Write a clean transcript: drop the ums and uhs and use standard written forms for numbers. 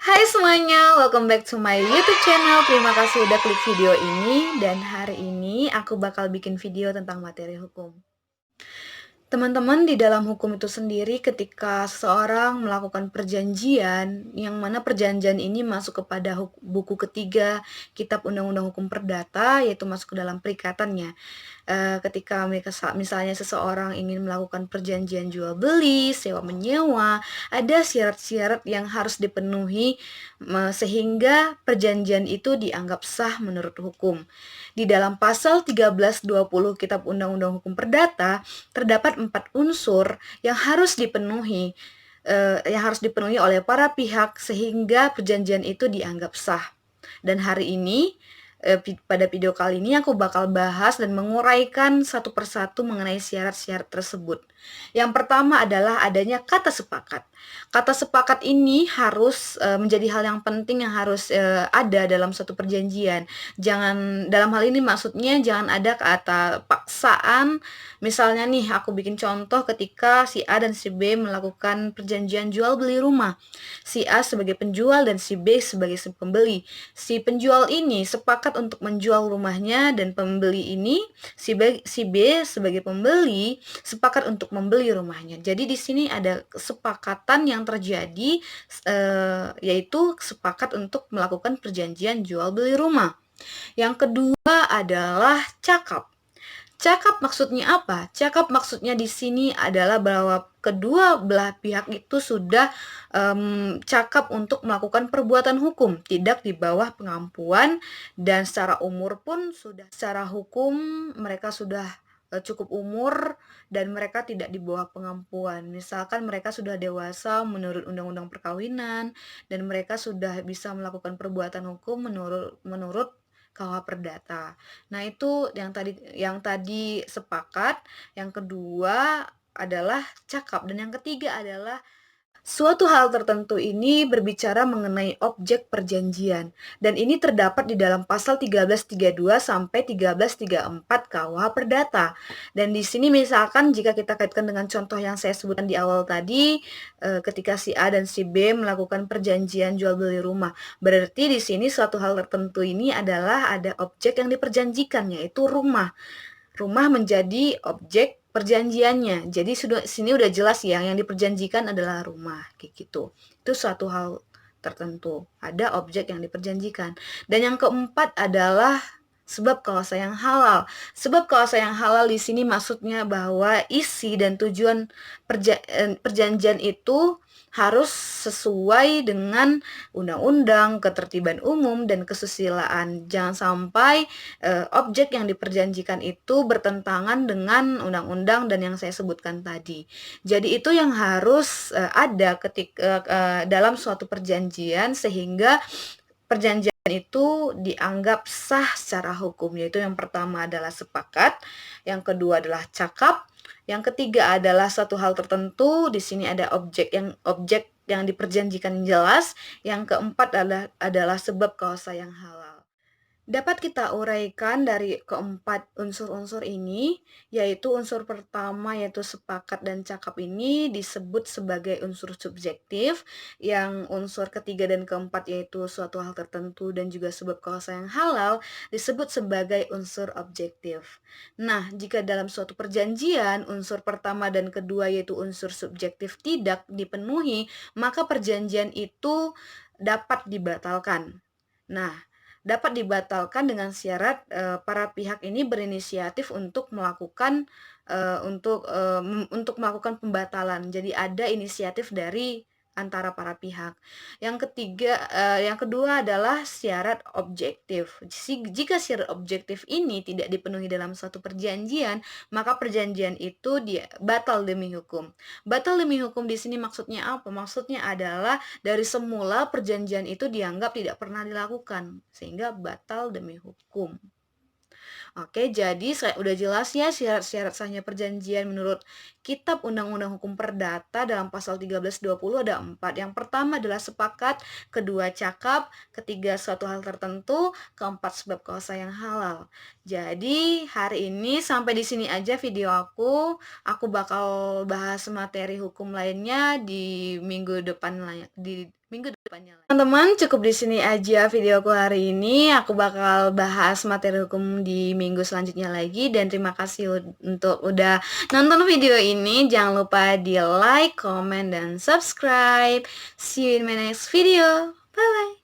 Hai semuanya, welcome back to my YouTube channel. Terima kasih udah klik video ini dan hari ini aku bakal bikin video tentang materi hukum. Teman-teman, di dalam hukum itu sendiri ketika seseorang melakukan perjanjian, yang mana perjanjian ini masuk kepada buku ketiga Kitab Undang-Undang Hukum Perdata, yaitu masuk ke dalam perikatannya. Ketika misalnya seseorang ingin melakukan perjanjian jual beli, sewa menyewa, ada syarat-syarat yang harus dipenuhi sehingga perjanjian itu dianggap sah menurut hukum. Di dalam pasal 1320 Kitab Undang-Undang Hukum Perdata terdapat 4 unsur yang harus dipenuhi oleh para pihak sehingga perjanjian itu dianggap sah. Dan hari ini pada video kali ini aku bakal bahas dan menguraikan satu persatu mengenai syarat-syarat tersebut. Yang pertama adalah adanya kata sepakat. Kata sepakat ini harus menjadi hal yang penting yang harus ada dalam suatu perjanjian. Dalam hal ini maksudnya jangan ada kata paksaan. Misalnya nih, aku bikin contoh ketika si A dan si B melakukan perjanjian jual beli rumah. Si A sebagai penjual dan si B sebagai pembeli. Si penjual ini sepakat untuk menjual rumahnya dan pembeli ini si B sebagai pembeli sepakat untuk membeli rumahnya. Jadi di sini ada kesepakatan yang terjadi yaitu sepakat untuk melakukan perjanjian jual beli rumah. Yang kedua adalah cakap. Cakap maksudnya apa? Cakap maksudnya di sini adalah bahwa kedua belah pihak itu sudah cakap untuk melakukan perbuatan hukum, tidak di bawah pengampuan, dan secara umur pun sudah secara hukum mereka sudah cukup umur dan mereka tidak di bawah pengampuan. Misalkan mereka sudah dewasa menurut undang-undang perkawinan dan mereka sudah bisa melakukan perbuatan hukum menurut KUH Perdata. Nah, itu yang tadi sepakat, yang kedua adalah cakap, dan yang ketiga adalah suatu hal tertentu ini berbicara mengenai objek perjanjian, dan ini terdapat di dalam pasal 1332 sampai 1334 KUH Perdata. Dan di sini misalkan jika kita kaitkan dengan contoh yang saya sebutkan di awal tadi, ketika si A dan si B melakukan perjanjian jual beli rumah, berarti di sini suatu hal tertentu ini adalah ada objek yang diperjanjikan, yaitu rumah. Rumah menjadi objek perjanjiannya. Jadi sini udah jelas ya, yang diperjanjikan adalah rumah, kayak gitu. Itu suatu hal tertentu. Ada objek yang diperjanjikan. Dan yang keempat adalah sebab kuasa yang halal. Sebab kuasa yang halal di sini maksudnya bahwa isi dan tujuan perjanjian itu harus sesuai dengan undang-undang, ketertiban umum, dan kesusilaan. Jangan sampai objek yang diperjanjikan itu bertentangan dengan undang-undang dan yang saya sebutkan tadi. Jadi itu yang harus ada ketika dalam suatu perjanjian sehingga perjanjian itu dianggap sah secara hukum, yaitu yang pertama adalah sepakat, yang kedua adalah cakap, yang ketiga adalah satu hal tertentu, di sini ada objek yang diperjanjikan jelas, yang keempat adalah sebab kuasa yang halal. Dapat kita uraikan dari keempat unsur-unsur ini, yaitu unsur pertama yaitu sepakat dan cakap ini disebut sebagai unsur subjektif, yang unsur ketiga dan keempat yaitu suatu hal tertentu dan juga sebab kuasa yang halal disebut sebagai unsur objektif. Nah, jika dalam suatu perjanjian unsur pertama dan kedua yaitu unsur subjektif tidak dipenuhi, maka perjanjian itu dapat dibatalkan. Nah, dapat dibatalkan dengan syarat para pihak ini berinisiatif untuk melakukan pembatalan. Jadi ada inisiatif dari antara para pihak. Yang kedua adalah syarat objektif. Jika syarat objektif ini tidak dipenuhi dalam suatu perjanjian, maka perjanjian itu batal demi hukum. Batal demi hukum di sini maksudnya apa? Maksudnya adalah dari semula perjanjian itu dianggap tidak pernah dilakukan, sehingga batal demi hukum. Oke, jadi udah jelas ya syarat-syarat sahnya perjanjian menurut Kitab Undang-Undang Hukum Perdata dalam pasal 1320 ada 4. Yang pertama adalah sepakat, kedua cakap, ketiga suatu hal tertentu, keempat sebab kuasa yang halal. Jadi hari ini sampai di sini aja video aku. Aku bakal bahas materi hukum lainnya di minggu depan depannya. Teman-teman, cukup di sini aja videoku hari ini. Aku bakal bahas materi hukum di minggu selanjutnya lagi, dan terima kasih untuk udah nonton video ini. Jangan lupa di like, comment, dan subscribe. See you in my next video. Bye bye.